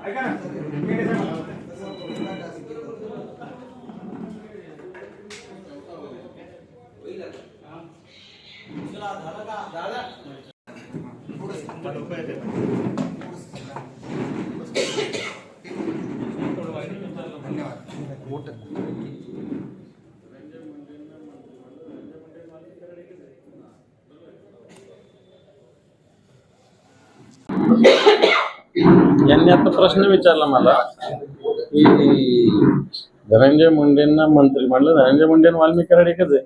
ऐका ना यांनी आता प्रश्न विचारला मला की धनंजय मुंडेंना मंत्री म्हणलं. धनंजय मुंडे आणि वाल्मिकी कराड एकच आहे,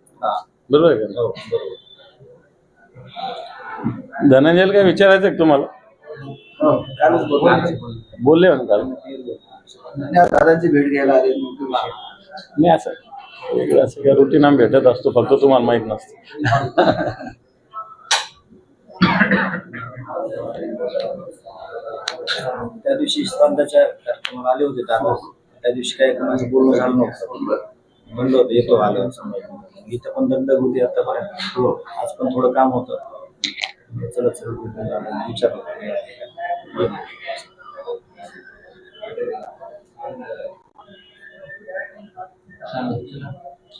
बरोबर आहे का? धनंजयला काय विचारायचं आहे तुम्हाला? बोलले म्हणे काल दादांची भेट घ्यायला आले. नाही, असं वेगळं असं काय रुटीन आम्ही भेटत असतो, फक्त तुम्हाला माहित नसतं. त्या दिवशी स्पर्धाच्या कार्यक्रमाला आले होते दादा. त्या दिवशी काही कोणाचं बोलणं झालं नव्हतं, म्हणलं होतं येतो आलं समज. इथं पण दंड होती आतापर्यंत. आज पण थोडं काम होतं, चलत विचारलं.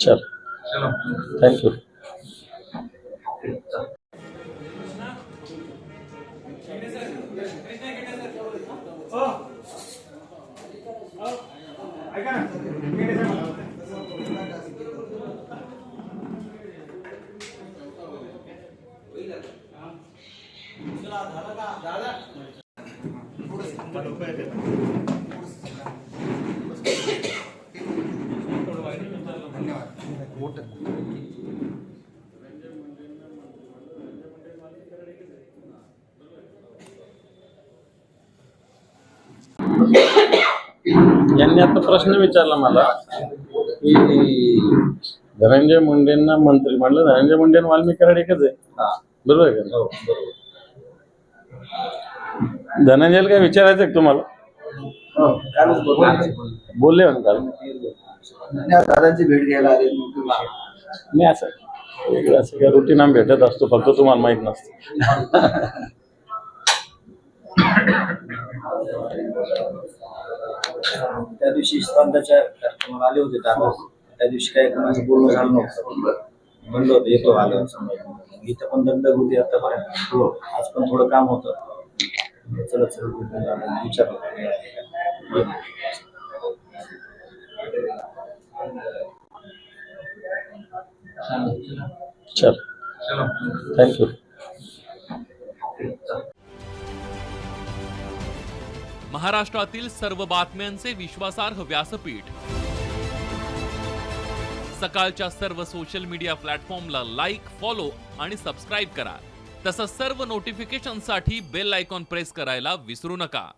चल, थँक्यू. ऐका ना यांनी आता प्रश्न विचारला मला की धनंजय मुंडेंना मंत्री म्हणलं. धनंजय मुंडे आणि वाल्मिकी कराड एकच आहे, बरोबर आहे का? धनंजयला काय विचारायचं आहे तुम्हाला? बोलले म्हणे काल दादांची भेट घ्यायला आले. नाही, असं वेगळं असं काय रुटीन आम्ही भेटत असतो, फक्त तुम्हाला माहित नसतं. त्या दिवशी स्पर्धाच्या कार्यक्रमाला आले होते दादा. त्या दिवशी काही कोणाचं बोलणं झालं नव्हतं, म्हणलं होतं येतो आलं समज. इथं पण दंड होती आतापर्यंत. आज पण थोडं काम होतं, चलत विचारलं. चल, थँक्यू. महाराष्ट्रातील सर्व बातम्यांचे विश्वासार्ह व्यासपीठ. सकाळच्या सर्व सोशल मीडिया प्लॅटफॉर्मला लाईक, फॉलो आणि सबस्क्राईब करा. तसंच सर्व नोटिफिकेशनसाठी बेल आयकॉन प्रेस करायला विसरू नका.